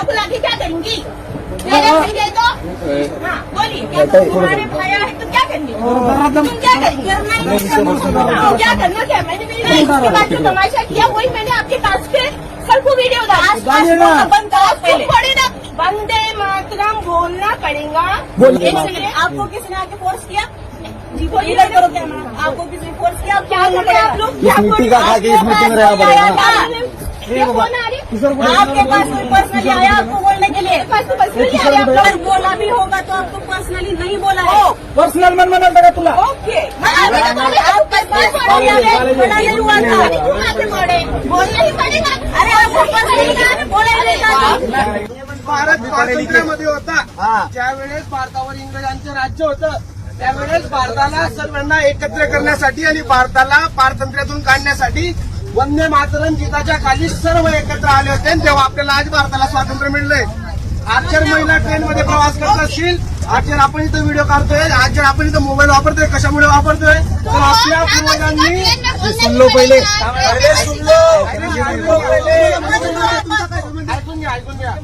को लाके क्या करूंगी? मेरे भैया तो हाँ बोलिए, क्या तुम्हारे भैया है तो क्या करेंगे? तुम क्या करेंगे? क्या करना क्या? मैंने इसके बाद जो तमाशा किया वही मैंने आपके पास के सर को वीडियो डाला। वंदे मातरम बोलना पड़ेगा। आपको किसने आके फोर्स किया? जी बोलिए, करो क्या? आपको किसने फोर्स किया? क्या कर रहे हैं आप लोग? इस मिट्टी का खा के इस मिट्टी में रहना पड़ेगा। आपके पास कोई पर्सनली आया आपको बोलने के लिए? अगर बोला भी होगा तो आपको पर्सनली नहीं बोला है। पर्सनल मन मना लगा तुला। ओके, बोलना ही पड़ेगा। अरे आपको पर्सनली बोला भारत स्वातंत्र्यामध्ये होता ज्यावेळेस भारतावर इंग्रजांचं राज्य होतं त्यावेळेस भारताला सर्वांना एकत्र करण्यासाठी आणि भारताला पारतंत्र्यातून काढण्यासाठी वंदे मातरम गीताच्या खाली सर्व एकत्र आले होते आणि तेव्हा आपल्याला आज भारताला स्वातंत्र्य मिळलंय। आज जर महिला ट्रेनमध्ये प्रवास करत असतील, आज जर आपण इथं व्हिडिओ काढतोय, आज जर आपण इथं मोबाईल वापरतोय, कशामुळे वापरतोय तर आपल्या पूर्वजांनी सुनलो पहिले ऐकून घ्या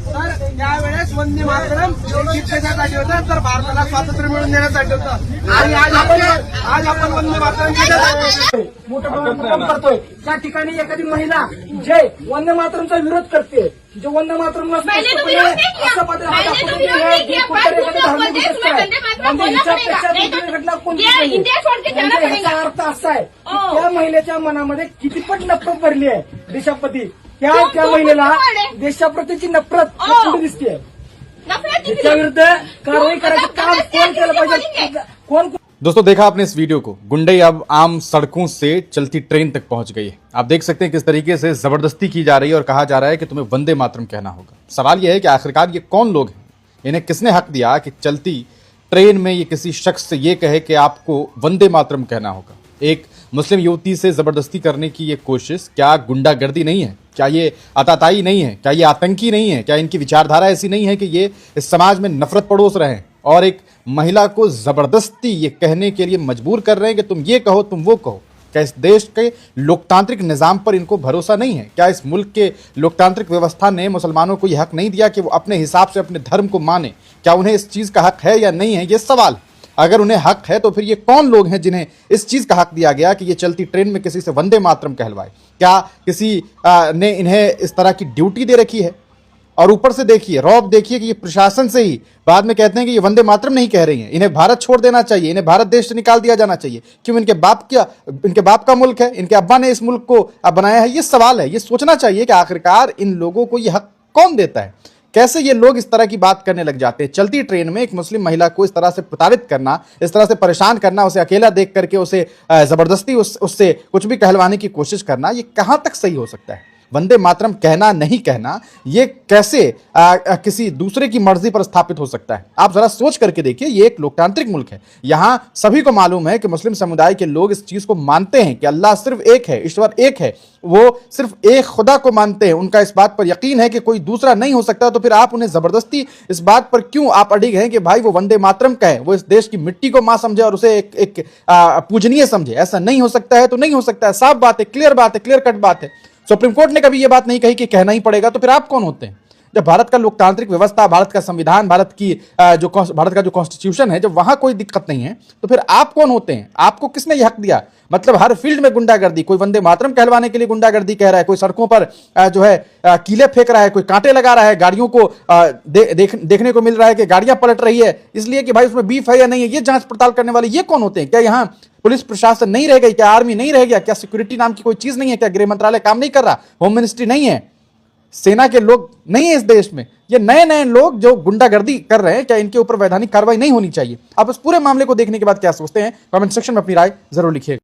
तर त्यावेळेस वंदे मातरम गीत कशासाठी होतं तर भारताला स्वातंत्र्य मिळवून देण्यासाठी होतं आणि आज आपण वंदे मातरम मोठं काम करतोय। त्या ठिकाणी एखादी महिला जे वंदे मातरमचा विरोध करते, जे वंदे मातरमला अर्थ असा आहे की त्या महिलेच्या मनामध्ये कितीपट नफरत भरली आहे देशाप्रती। त्या महिलेला देशाप्रतीची नफरत पुढे दिसते। त्याच्या विरुद्ध कारवाई करायचं काम कोण केलं पाहिजे? कोण? दोस्तों देखा आपने इस वीडियो को, गुंडे अब आम सड़कों से चलती ट्रेन तक पहुंच गई है। आप देख सकते हैं किस तरीके से जबरदस्ती की जा रही है और कहा जा रहा है कि तुम्हें वंदे मातरम कहना होगा। सवाल यह है कि आखिरकार ये कौन लोग हैं, इन्हें किसने हक दिया कि चलती ट्रेन में ये किसी शख्स से ये कहे कि आपको वंदे मातरम कहना होगा। एक मुस्लिम युवती से जबरदस्ती करने की ये कोशिश क्या गुंडागर्दी नहीं है? क्या ये आताताई नहीं है? क्या ये आतंकी नहीं है? क्या इनकी विचारधारा ऐसी नहीं है कि ये इस समाज में नफरत पड़ोस रहे हैं और एक महिला को जबरदस्ती ये कहने के लिए मजबूर कर रहे हैं कि तुम ये कहो तुम वो कहो? क्या इस देश के लोकतांत्रिक निज़ाम पर इनको भरोसा नहीं है? क्या इस मुल्क के लोकतांत्रिक व्यवस्था ने मुसलमानों को यह हक नहीं दिया कि वो अपने हिसाब से अपने धर्म को माने? क्या उन्हें इस चीज़ का हक है या नहीं है? ये सवाल। अगर उन्हें हक है तो फिर ये कौन लोग हैं जिन्हें इस चीज़ का हक दिया गया कि ये चलती ट्रेन में किसी से वंदे मातरम कहलवाए? क्या किसी ने इन्हें इस तरह की ड्यूटी दे रखी है? और ऊपर से देखिए रौब, देखिए कि ये प्रशासन से ही बाद में कहते हैं कि ये वंदे मातरम नहीं कह रही हैं, इन्हें भारत छोड़ देना चाहिए, इन्हें भारत देश से निकाल दिया जाना चाहिए। क्यों? इनके बाप का मुल्क है, इनके अब्बा ने इस मुल्क को बनाया है। ये सवाल है, ये सोचना चाहिए कि आखिरकार इन लोगों को ये हक कौन देता है? कैसे ये लोग इस तरह की बात करने लग जाते हैं? चलती ट्रेन में एक मुस्लिम महिला को इस तरह से प्रताड़ित करना, इस तरह से परेशान करना, उसे अकेला देख करके उसे जबरदस्ती उससे कुछ भी कहलवाने की कोशिश करना, ये कहां तक सही हो सकता है? वंदे मातरम कहना नहीं कहना ये कैसे किसी दूसरे की मर्जी पर स्थापित हो सकता है? आप जरा सोच करके देखिए। ये एक लोकतांत्रिक मुल्क है, यहां सभी को मालूम है कि मुस्लिम समुदाय के लोग इस चीज को मानते हैं कि अल्लाह सिर्फ एक है, ईश्वर एक है, वो सिर्फ एक खुदा को मानते हैं, उनका इस बात पर यकीन है कि कोई दूसरा नहीं हो सकता। तो फिर आप उन्हें जबरदस्ती इस बात पर क्यों आप अड़िग हैं कि भाई वो वंदे मातरम कहे, वो इस देश की मिट्टी को मां समझे और उसे एक पूजनीय समझे? ऐसा नहीं हो सकता है तो नहीं हो सकता है, साफ बात है, क्लियर बात है, क्लियर कट बात है। सुप्रीम कोर्ट ने कभी यह बात नहीं कही कि कहना ही पड़ेगा, तो फिर आप कौन होते हैं? जब भारत का लोकतांत्रिक व्यवस्था, भारत का संविधान, भारत का जो कॉन्स्टिट्यूशन है, जब वहां कोई दिक्कत नहीं है तो फिर आप कौन होते हैं? आपको किसने यह हक दिया? मतलब हर फील्ड में गुंडागर्दी, कोई वंदे मातरम कहलवाने के लिए गुंडागर्दी कह रहा है, कोई सड़कों पर जो है कीले फेंक रहा है, कोई कांटे लगा रहा है, गाड़ियों को देखने को मिल रहा है कि गाड़ियां पलट रही है इसलिए कि भाई उसमें बीफ है या नहीं है। ये जांच पड़ताल करने वाले ये कौन होते हैं? क्या यहाँ पुलिस प्रशासन नहीं रह गई? क्या आर्मी नहीं रह गया? क्या सिक्योरिटी नाम की कोई चीज नहीं है? क्या गृह मंत्रालय काम नहीं कर रहा? होम मिनिस्ट्री नहीं है? सेना के लोग नहीं है इस देश में? ये नए नए लोग जो गुंडागर्दी कर रहे हैं, क्या इनके ऊपर वैधानिक कार्रवाई नहीं होनी चाहिए? आप इस पूरे मामले को देखने के बाद क्या सोचते हैं? कमेंट सेक्शन में अपनी राय जरूर लिखिएगा।